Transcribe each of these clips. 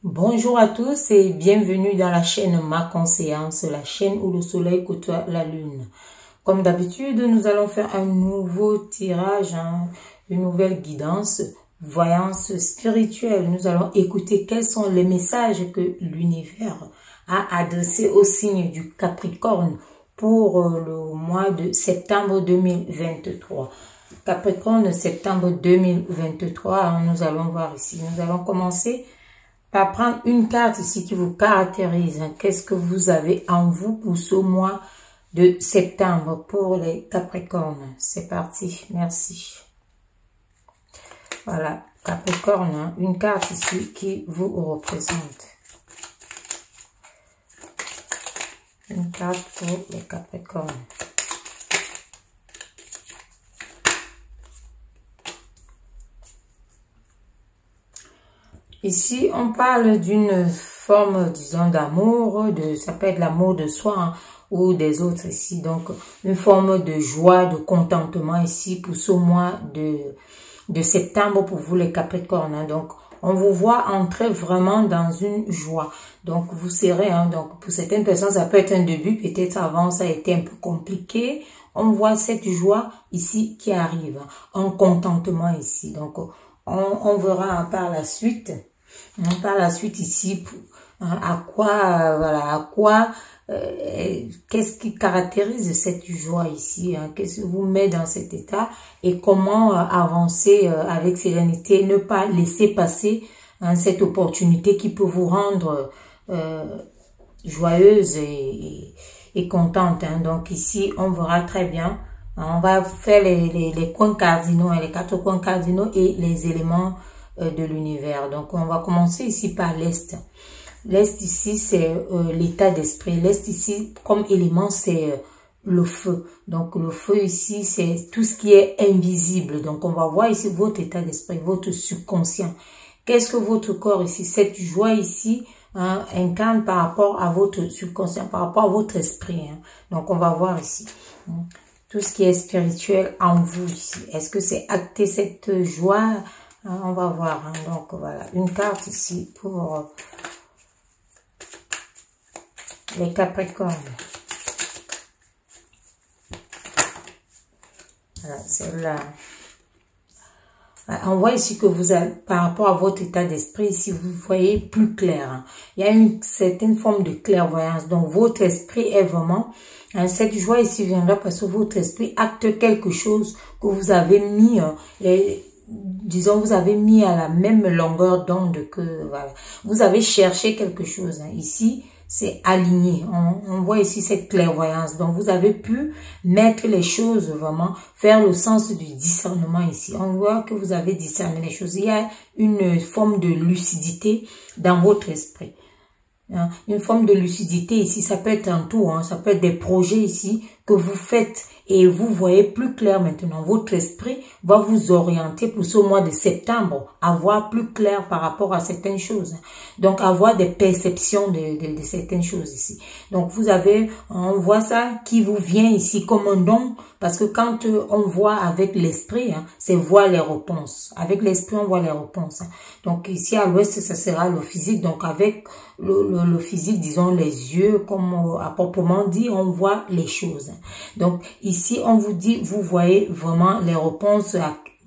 Bonjour à tous et bienvenue dans la chaîne Ma Conseillance, la chaîne où le soleil côtoie la lune. Comme d'habitude, nous allons faire un nouveau tirage, une nouvelle guidance, voyance spirituelle. Nous allons écouter quels sont les messages que l'univers a adressés au signe du Capricorne pour le mois de septembre 2023. Capricorne, septembre 2023, nous allons voir ici. Nous allons commencer par prendre une carte ici qui vous caractérise. Qu'est-ce que vous avez en vous pour ce mois de septembre pour les Capricornes? C'est parti, merci. Voilà, Capricorne, une carte ici qui vous représente. Une carte pour les Capricornes. Ici, on parle d'une forme, disons, d'amour, ça peut être l'amour de soi ou des autres ici. Donc, une forme de joie, de contentement ici pour ce mois de septembre pour vous les Capricornes. Donc, on vous voit entrer vraiment dans une joie. Donc, vous serez, donc pour certaines personnes, ça peut être un début. Peut-être avant, ça a été un peu compliqué. On voit cette joie ici qui arrive, un contentement ici. Donc, on verra par la suite. Par la suite ici, qu'est-ce qui caractérise cette joie ici, qu'est-ce qui vous met dans cet état et comment avancer avec sérénité, ne pas laisser passer cette opportunité qui peut vous rendre joyeuse et contente. Donc ici, on verra très bien. On va faire les coins cardinaux, les 4 coins cardinaux et les éléments de l'univers. Donc, on va commencer ici par l'Est. L'Est ici, c'est l'état d'esprit. L'Est ici, comme élément, c'est le feu. Donc, le feu ici, c'est tout ce qui est invisible. Donc, on va voir ici votre état d'esprit, votre subconscient. Qu'est-ce que votre corps ici, cette joie ici, incarne par rapport à votre subconscient, par rapport à votre esprit. Donc, on va voir ici. Tout ce qui est spirituel en vous ici. Est-ce que c'est acté cette joie? On va voir. Donc, voilà. Une carte ici pour les Capricornes. Voilà, celle-là. On voit ici que vous avez, par rapport à votre état d'esprit, ici, vous voyez plus clair. Il y a une certaine forme de clairvoyance. Donc, votre esprit est vraiment... cette joie ici viendra parce que votre esprit acte quelque chose que vous avez mis... disons, vous avez mis à la même longueur d'onde que... Voilà. Vous avez cherché quelque chose. Ici, c'est aligné. On voit ici cette clairvoyance. Donc, vous avez pu mettre les choses vraiment, faire le sens du discernement ici. On voit que vous avez discerné les choses. Il y a une forme de lucidité dans votre esprit. Une forme de lucidité ici, ça peut être un tout, ça peut être des projets ici que vous faites et vous voyez plus clair maintenant. Votre esprit va vous orienter pour ce mois de septembre, à voir plus clair par rapport à certaines choses. Donc, avoir des perceptions de certaines choses ici. Donc, vous avez, on voit ça qui vous vient ici comme un don, parce que quand on voit avec l'esprit, c'est voir les réponses. Avec l'esprit, on voit les réponses. Donc, ici à l'ouest, ça sera le physique. Donc, avec le physique, disons les yeux, comme à proprement dit, on voit les choses. Donc, ici, on vous dit, vous voyez vraiment les réponses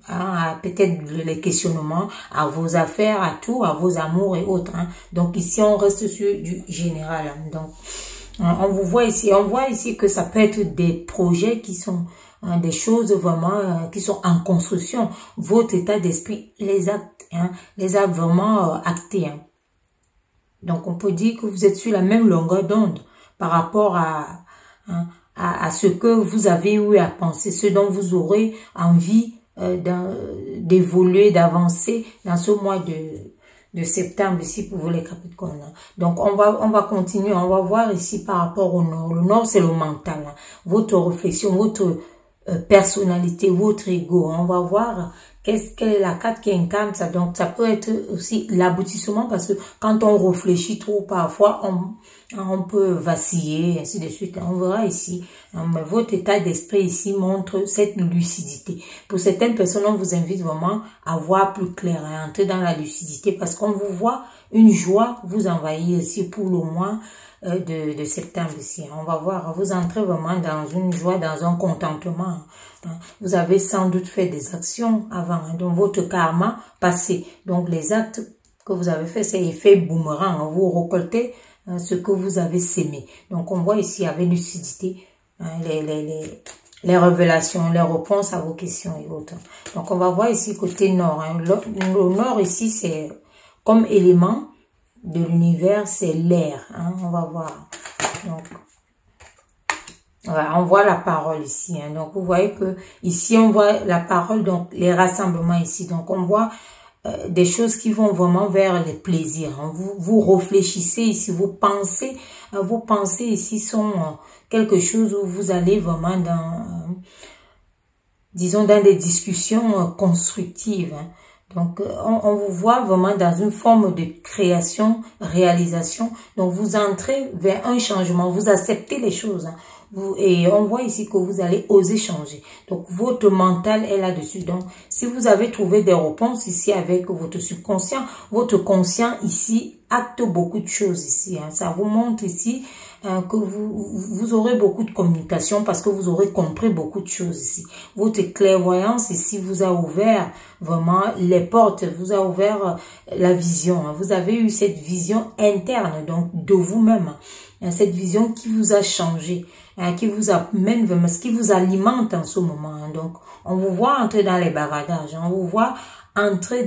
à peut-être les questionnements, à vos affaires, à tout, à vos amours et autres. Donc, ici, on reste sur du général. Donc, on vous voit ici, on voit ici que ça peut être des projets qui sont des choses vraiment qui sont en construction. Votre état d'esprit les a vraiment actés. Donc, on peut dire que vous êtes sur la même longueur d'onde par rapport à ce que vous avez eu à penser, ce dont vous aurez envie d'évoluer, d'avancer dans ce mois de septembre ici pour vous les Capricornes. Donc, on va continuer, on va voir ici par rapport au nord. Le nord, c'est le mental, votre réflexion, votre personnalité, votre ego. On va voir quelle est la carte qui incarne ça. Donc, ça peut être aussi l'aboutissement parce que quand on réfléchit trop, parfois, on peut vaciller, ainsi de suite. On verra ici. Mais votre état d'esprit ici montre cette lucidité. Pour certaines personnes, on vous invite vraiment à voir plus clair, à entrer dans la lucidité parce qu'on vous voit une joie vous envahit ici pour le mois de septembre ici. On va voir, vous entrez vraiment dans une joie, dans un contentement. Vous avez sans doute fait des actions avant, donc votre karma passé. Donc les actes que vous avez fait, c'est effet boomerang. Vous récoltez ce que vous avez sémé. Donc on voit ici avec lucidité les révélations, les réponses à vos questions et autres. Donc on va voir ici côté nord. Le nord ici, c'est comme élément de l'univers, c'est l'air. On va voir. Donc, voilà, on voit la parole ici. Donc, vous voyez que ici, on voit la parole, donc les rassemblements ici. Donc, on voit des choses qui vont vraiment vers les plaisirs. Vous réfléchissez ici, vos pensées ici sont quelque chose où vous allez vraiment dans, disons, dans des discussions constructives. Donc, on vous voit vraiment dans une forme de création, réalisation. Donc, vous entrez vers un changement. Vous acceptez les choses. Et on voit ici que vous allez oser changer. Donc, votre mental est là-dessus. Donc, si vous avez trouvé des réponses ici avec votre subconscient, votre conscient ici acte beaucoup de choses ici. Ça vous montre ici que vous aurez beaucoup de communication parce que vous aurez compris beaucoup de choses ici. Votre clairvoyance ici vous a ouvert vraiment les portes, vous a ouvert la vision. Vous avez eu cette vision interne donc de vous-même, cette vision qui vous a changé, qui vous amène vraiment, ce qui vous alimente en ce moment. Donc, on vous voit entrer dans les bavardages, on vous voit entrer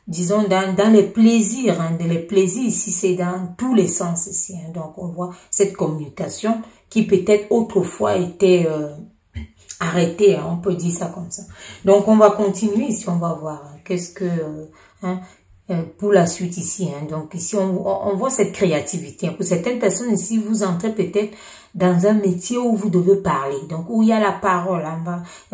disons, dans les plaisirs. Les plaisirs ici, c'est dans tous les sens ici. Donc, on voit cette communication qui peut-être autrefois était arrêtée. On peut dire ça comme ça. Donc, on va continuer ici. On va voir qu'est-ce que... pour la suite ici. Donc, ici, on voit cette créativité. Pour certaines personnes ici, vous entrez peut-être dans un métier où vous devez parler. Donc, où il y a la parole.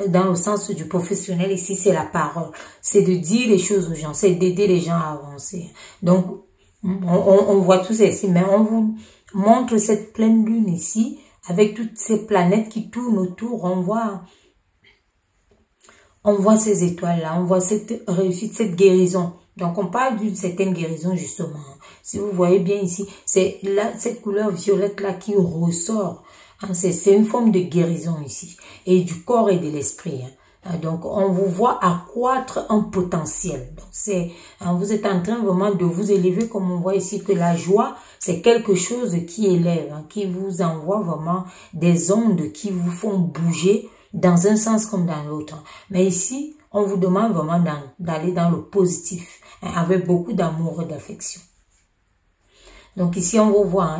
Dans le sens du professionnel, ici, c'est la parole. C'est de dire les choses aux gens. C'est d'aider les gens à avancer. Donc, on voit tout ça ici. Mais on vous montre cette pleine lune ici, avec toutes ces planètes qui tournent autour. On voit ces étoiles-là. On voit cette réussite, cette guérison. Donc, on parle d'une certaine guérison, justement. Si vous voyez bien ici, c'est cette couleur violette-là qui ressort. C'est une forme de guérison ici. Et du corps et de l'esprit. Donc, on vous voit accroître un potentiel. Donc, vous êtes en train vraiment de vous élever, comme on voit ici, que la joie, c'est quelque chose qui élève, qui vous envoie vraiment des ondes qui vous font bouger dans un sens comme dans l'autre. Mais ici, on vous demande vraiment d'aller dans le positif, avec beaucoup d'amour et d'affection. Donc ici, on vous voit,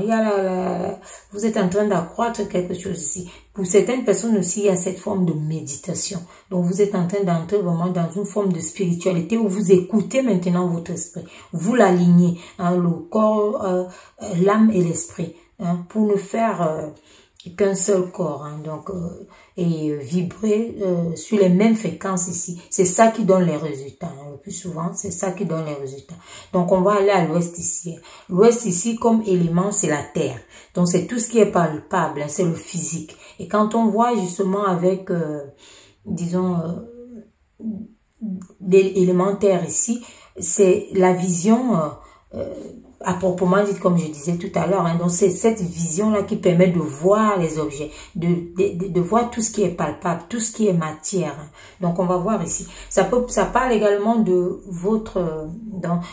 vous êtes en train d'accroître quelque chose ici. Pour certaines personnes aussi, il y a cette forme de méditation. Donc vous êtes en train d'entrer vraiment dans une forme de spiritualité où vous écoutez maintenant votre esprit. Vous l'alignez, le corps, l'âme et l'esprit, pour ne faire qu'un seul corps. Donc, et vibrer sur les mêmes fréquences ici. C'est ça qui donne les résultats. Le plus souvent, c'est ça qui donne les résultats. Donc, on va aller à l'ouest ici. L'ouest ici, comme élément, c'est la terre. Donc, c'est tout ce qui est palpable, c'est le physique. Et quand on voit justement avec, disons, l'élémentaire ici, c'est la vision à proprement dit, comme je disais tout à l'heure. Donc, c'est cette vision-là qui permet de voir les objets, de voir tout ce qui est palpable, tout ce qui est matière. Donc, on va voir ici. Ça parle également de votre,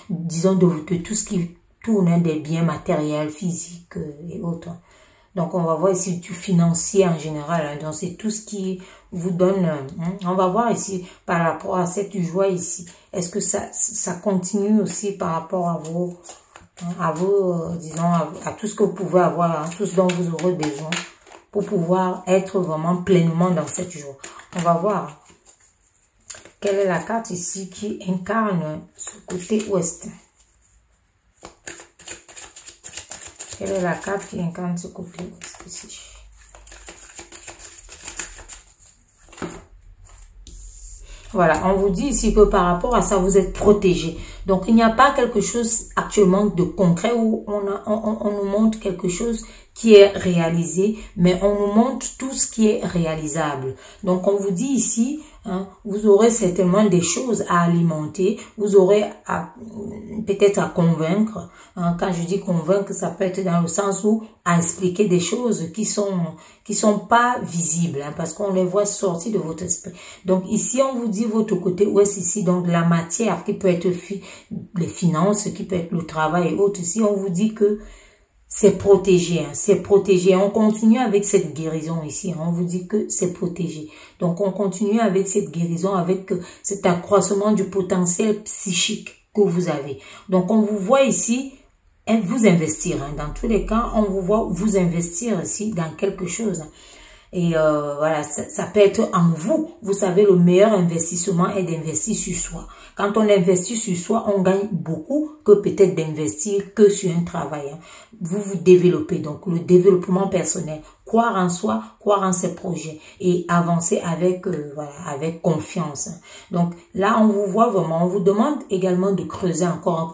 disons, de tout ce qui tourne, des biens matériels, physiques et autres. Donc, on va voir ici du financier en général. Donc, c'est tout ce qui vous donne... on va voir ici par rapport à cette joie ici. Est-ce que ça continue aussi par rapport à vos... disons, à tout ce que vous pouvez avoir, tout ce dont vous aurez besoin pour pouvoir être vraiment pleinement dans cette joie. On va voir quelle est la carte ici qui incarne ce côté ouest. Quelle est la carte qui incarne ce côté ouest ici? Voilà, on vous dit ici que par rapport à ça, vous êtes protégé. Donc, il n'y a pas quelque chose actuellement de concret où on nous montre quelque chose qui est réalisé, mais on nous montre tout ce qui est réalisable. Donc, on vous dit ici, hein, vous aurez certainement des choses à alimenter, vous aurez peut-être à convaincre. Hein, quand je dis convaincre, ça peut être dans le sens où à expliquer des choses qui sont pas visibles, hein, parce qu'on les voit sortir de votre esprit. Donc ici, on vous dit votre côté ouest ici, donc la matière qui peut être les finances, qui peut être le travail et autres. Ici, on vous dit que c'est protégé, hein, c'est protégé. On continue avec cette guérison ici. Hein, on vous dit que c'est protégé. Donc, on continue avec cette guérison, avec cet accroissement du potentiel psychique que vous avez. Donc, on vous voit ici vous investir. Hein, dans tous les cas, on vous voit vous investir ici dans quelque chose. Et voilà, ça peut être en vous. Vous savez, le meilleur investissement est d'investir sur soi. Quand on investit sur soi, on gagne beaucoup que peut-être d'investir que sur un travail. Hein. Vous vous développez, donc le développement personnel. Croire en soi, croire en ses projets et avancer avec, voilà, avec confiance. Hein. Donc là, on vous voit vraiment, on vous demande également de creuser encore un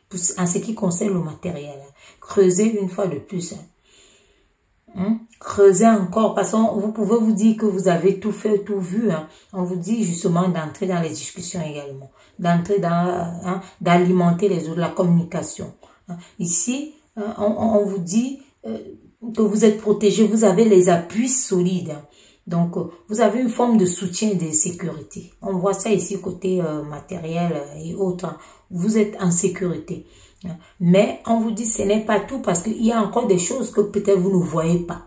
peu en ce qui concerne le matériel. Hein. Creuser une fois de plus. Hein. Creusez encore, parce que vous pouvez vous dire que vous avez tout fait, tout vu. Hein. On vous dit justement d'entrer dans les discussions également, d'entrer dans, hein, d'alimenter les autres, la communication. Hein. Ici, on vous dit que vous êtes protégé, vous avez les appuis solides. Hein. Donc, vous avez une forme de soutien et de sécurité. On voit ça ici côté matériel et autres. Hein. Vous êtes en sécurité. Mais on vous dit ce n'est pas tout parce qu'il y a encore des choses que peut-être vous ne voyez pas.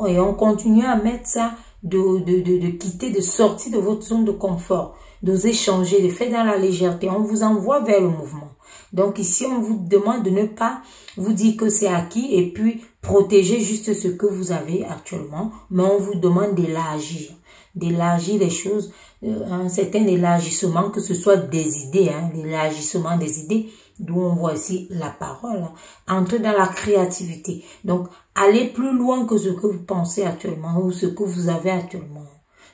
Et on continue à mettre ça, de quitter, de sortir de votre zone de confort, d'oser changer, de faire dans la légèreté. On vous envoie vers le mouvement. Donc ici, on vous demande de ne pas vous dire que c'est acquis et puis protéger juste ce que vous avez actuellement. Mais on vous demande d'élargir les choses, un certain élargissement, que ce soit des idées, hein, l'élargissement des idées, d'où on voit ici la parole, hein, entrer dans la créativité. Donc, allez plus loin que ce que vous pensez actuellement ou ce que vous avez actuellement.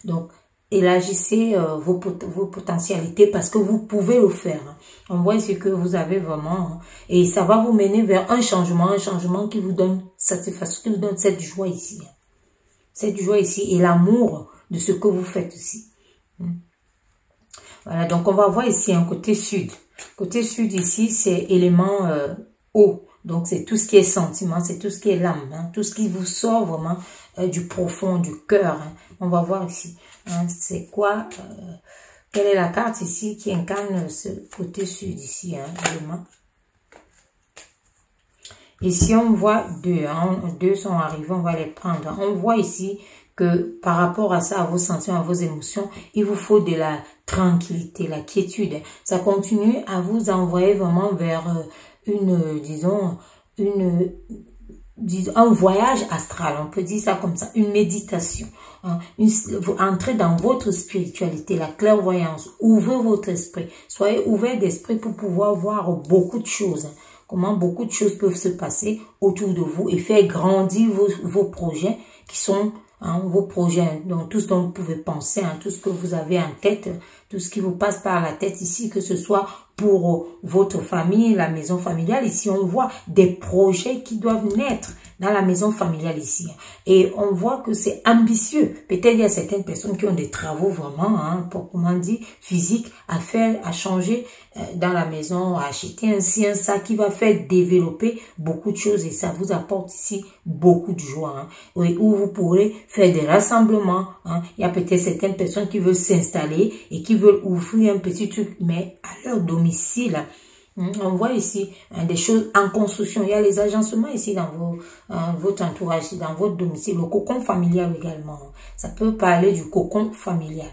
Donc, élargissez vos potentialités parce que vous pouvez le faire. Hein. On voit ce que vous avez vraiment. Hein, et ça va vous mener vers un changement qui vous donne satisfaction, qui vous donne cette joie ici. Hein. Cette joie ici et l'amour de ce que vous faites ici. Voilà, donc on va voir ici un côté sud. Côté sud ici, c'est élément eau. Donc c'est tout ce qui est sentiment, c'est tout ce qui est l'âme, hein, tout ce qui vous sort vraiment du profond, du cœur. Hein. On va voir ici. Hein, c'est quoi, quelle est la carte ici qui incarne ce côté sud ici, hein, élément. Ici, on voit deux, hein, deux sont arrivés, on va les prendre. On voit ici que par rapport à ça, à vos sentiments, à vos émotions, il vous faut de la tranquillité, la quiétude. Ça continue à vous envoyer vraiment vers un voyage astral, on peut dire ça comme ça, une méditation. Hein, vous entrez dans votre spiritualité, la clairvoyance, ouvrez votre esprit, soyez ouvert d'esprit pour pouvoir voir beaucoup de choses. Hein. Comment beaucoup de choses peuvent se passer autour de vous et faire grandir vos projets qui sont vos projets, donc tout ce dont vous pouvez penser, hein, tout ce que vous avez en tête, tout ce qui vous passe par la tête ici, que ce soit pour votre famille, la maison familiale. Ici, on voit des projets qui doivent naître dans la maison familiale ici. Et on voit que c'est ambitieux. Peut-être il y a certaines personnes qui ont des travaux vraiment, hein, pour comment dire, physiques à faire, à changer dans la maison, à acheter un sac qui va faire développer beaucoup de choses et ça vous apporte ici beaucoup de joie. Hein, où vous pourrez faire des rassemblements. Hein. Il y a peut-être certaines personnes qui veulent s'installer et qui veulent ouvrir un petit truc, mais à leur domicile. On voit ici des choses en construction. Il y a les agencements ici dans votre entourage, dans votre domicile. Le cocon familial également. Ça peut parler du cocon familial.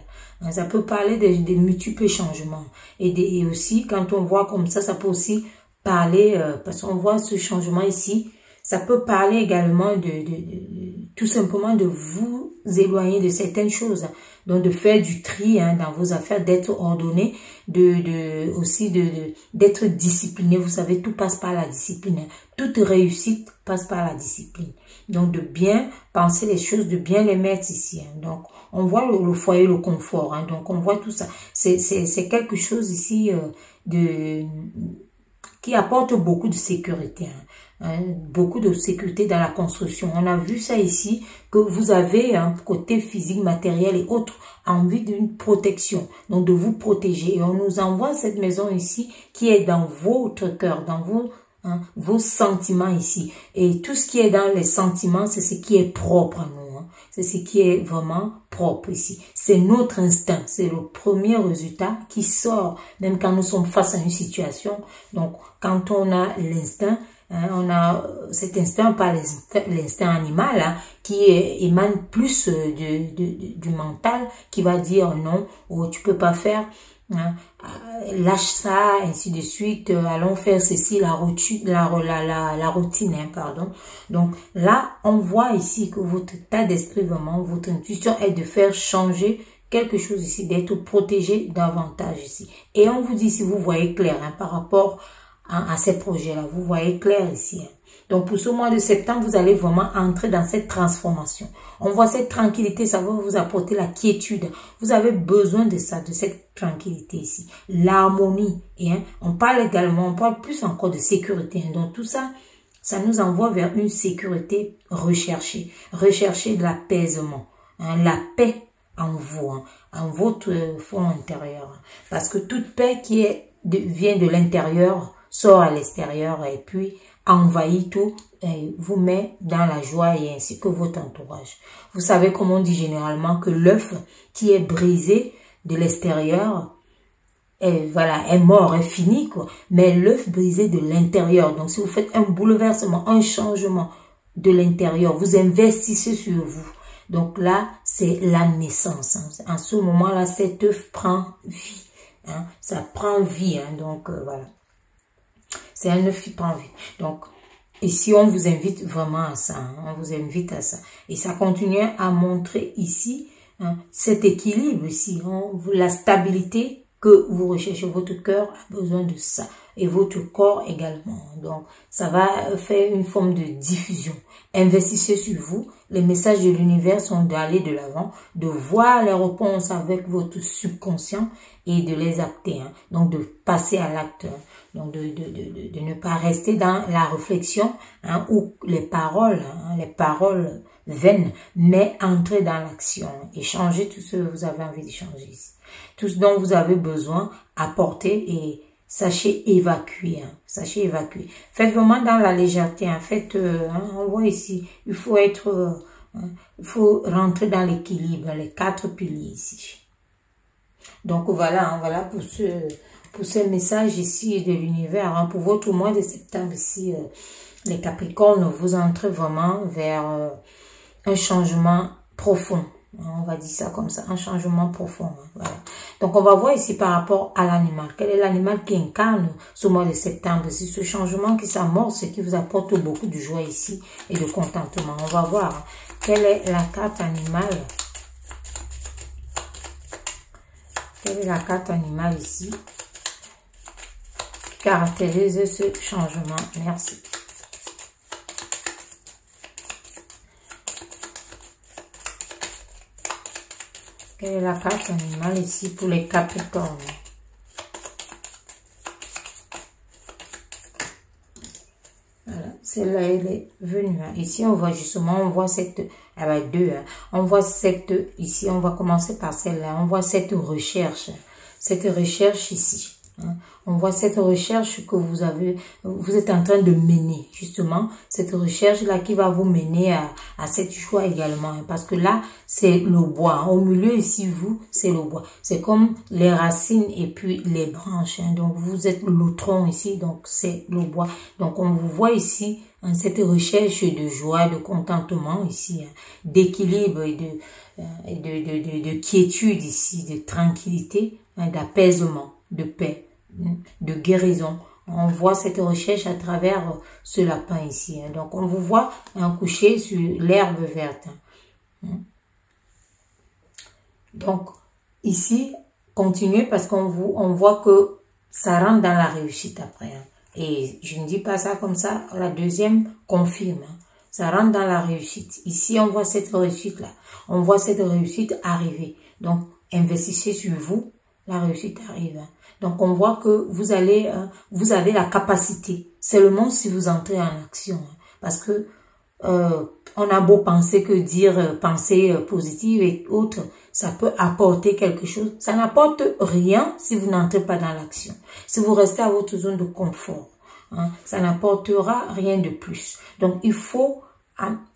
Ça peut parler des multiples changements. Et aussi, quand on voit comme ça peut aussi parler, parce qu'on voit ce changement ici, ça peut parler également tout simplement de vous éloigner de certaines choses. Donc, de faire du tri hein, dans vos affaires, d'être ordonné, aussi d'être discipliné. Vous savez, tout passe par la discipline. Hein. Toute réussite passe par la discipline. Donc, de bien penser les choses, de bien les mettre ici. Hein. Donc, on voit le foyer, le confort. Hein. Donc, on voit tout ça. C'est quelque chose ici qui apporte beaucoup de sécurité. Beaucoup de sécurité dans la construction. On a vu ça ici, que vous avez un côté physique, matériel et autres, envie d'une protection, donc de vous protéger. Et on nous envoie cette maison ici qui est dans votre cœur, dans vos sentiments ici. Et tout ce qui est dans les sentiments, c'est ce qui est propre à nous. C'est ce qui est vraiment propre ici. C'est notre instinct. C'est le premier résultat qui sort, même quand nous sommes face à une situation. Donc, quand on a l'instinct, on a cet instinct, pas l'instinct animal, qui émane plus du mental, qui va dire non, ou tu peux pas faire, lâche ça, ainsi de suite, allons faire ceci, la routine, pardon. Donc là, on voit ici que votre état d'esprit, vraiment, votre intuition est de faire changer quelque chose ici, d'être protégé davantage ici. Et on vous dit, si vous voyez clair par rapport à ces projets-là, vous voyez clair ici. Donc pour ce mois de septembre, vous allez vraiment entrer dans cette transformation. On voit cette tranquillité, ça va vous apporter la quiétude. Vous avez besoin de ça, de cette tranquillité ici. L'harmonie. On parle également, on parle plus encore de sécurité. Donc tout ça, ça nous envoie vers une sécurité recherchée. Rechercher de l'apaisement, la paix en vous, en votre fond intérieur. Parce que toute paix qui vient de l'intérieur sort à l'extérieur et puis envahit tout et vous met dans la joie et ainsi que votre entourage. Vous savez comme on dit généralement que l'œuf qui est brisé de l'extérieur est mort, est fini quoi. Mais l'œuf brisé de l'intérieur, donc si vous faites un bouleversement, un changement de l'intérieur, vous investissez sur vous. Donc là, c'est la naissance. En ce moment-là, cet œuf prend vie. Ça prend vie. Donc voilà. C'est un œuf qui prend vie. Donc, ici, on vous invite vraiment à ça. On vous invite à ça. Et ça continue à montrer ici cet équilibre ici. La stabilité que vous recherchez. Votre cœur a besoin de ça. Et votre corps également. Donc, ça va faire une forme de diffusion. Investissez sur vous. Les messages de l'univers sont d'aller de l'avant, de voir les réponses avec votre subconscient et de les acter. Donc, de passer à l'acte. Donc, de ne pas rester dans la réflexion ou les paroles vaines, mais entrer dans l'action et changer tout ce que vous avez envie de changer ici. Tout ce dont vous avez besoin, apporter et sachez évacuer. Sachez évacuer. Faites vraiment dans la légèreté. En fait, on voit ici, il faut être, il faut rentrer dans l'équilibre, les 4 piliers ici. Donc voilà, voilà pour ce message ici de l'univers, pour votre mois de septembre ici, les Capricornes, vous entrez vraiment vers un changement profond. On va dire ça comme ça, un changement profond. Voilà. Donc, on va voir ici par rapport à l'animal. Quel est l'animal qui incarne ce mois de septembre? C'est ce changement qui s'amorce et qui vous apporte beaucoup de joie ici et de contentement. On va voir quelle est la carte animale. Quelle est la carte animale ici qui caractérise ce changement? Merci. Quelle est la carte animale ici pour les Capricornes? Voilà, celle-là, elle est venue. Ici, on voit justement, on voit cette... Ah ben, deux. On voit cette... Ici, on va commencer par celle-là. On voit cette recherche. Cette recherche ici. On voit cette recherche que vous êtes en train de mener, justement, cette recherche-là qui va vous mener à cette joie également, parce que là, c'est le bois, au milieu ici, c'est le bois, c'est comme les racines et puis les branches, donc vous êtes le tronc ici, donc c'est le bois, donc on vous voit ici, cette recherche de joie, de contentement ici, d'équilibre et de quiétude ici, de tranquillité, d'apaisement, de paix, de guérison. On voit cette recherche à travers ce lapin ici. Donc, on vous voit couché sur l'herbe verte. Donc, ici, continuez parce qu'on voit que ça rentre dans la réussite après. Et je ne dis pas ça comme ça. La deuxième confirme. Ça rentre dans la réussite. Ici, on voit cette réussite-là. On voit cette réussite arriver. Donc, investissez sur vous. La réussite arrive. Donc, on voit que vous avez la capacité. Seulement si vous entrez en action. Parce que on a beau penser que dire pensée positive et autres, ça peut apporter quelque chose. Ça n'apporte rien si vous n'entrez pas dans l'action. Si vous restez à votre zone de confort, ça n'apportera rien de plus. Donc, il faut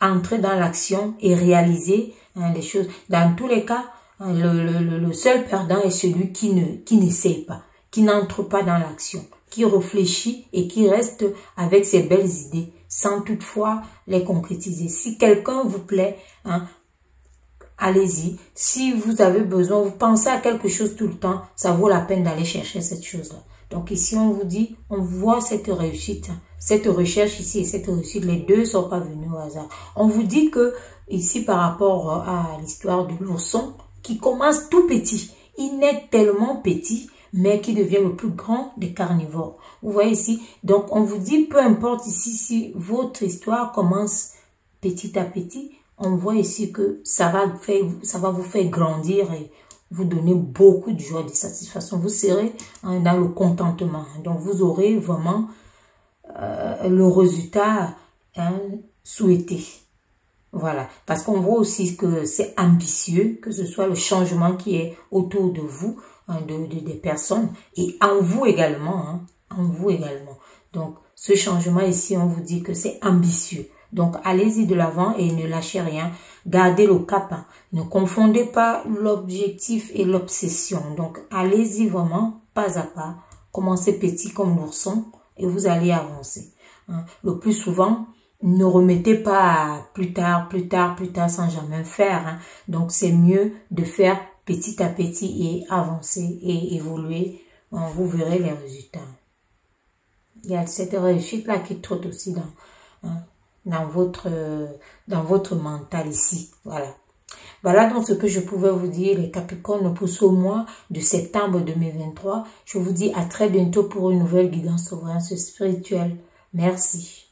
entrer dans l'action et réaliser les choses. Dans tous les cas, le seul perdant est celui qui n'essaie pas, qui n'entre pas dans l'action, qui réfléchit et qui reste avec ses belles idées sans toutefois les concrétiser. Si quelqu'un vous plaît, allez-y. Si vous avez besoin, vous pensez à quelque chose tout le temps, ça vaut la peine d'aller chercher cette chose-là. Donc ici, on vous dit, on voit cette réussite, cette recherche ici et cette réussite, les deux ne sont pas venus au hasard. On vous dit que ici, par rapport à l'histoire de l'ourson, qui commence tout petit, il naît tellement petit, mais qui devient le plus grand des carnivores. Vous voyez ici, donc on vous dit, peu importe ici, si votre histoire commence petit à petit, on voit ici que ça va vous faire grandir et vous donner beaucoup de joie, de satisfaction. Vous serez dans le contentement. Donc, vous aurez vraiment le résultat souhaité. Voilà. Parce qu'on voit aussi que c'est ambitieux, que ce soit le changement qui est autour de vous, des personnes, et en vous également. En vous également. Donc, ce changement ici, on vous dit que c'est ambitieux. Donc, allez-y de l'avant et ne lâchez rien. Gardez le cap. Ne confondez pas l'objectif et l'obsession. Donc, allez-y vraiment, pas à pas. Commencez petit comme l'ourson et vous allez avancer. Le plus souvent, ne remettez pas plus tard sans jamais faire. Donc, c'est mieux de faire petit à petit et avancer et évoluer. Vous verrez les résultats. Il y a cette réussite-là qui trotte aussi dans votre mental ici. Voilà donc ce que je pouvais vous dire, les Capricornes, pour ce mois de septembre 2023. Je vous dis à très bientôt pour une nouvelle guidance sur voyance spirituelle. Merci.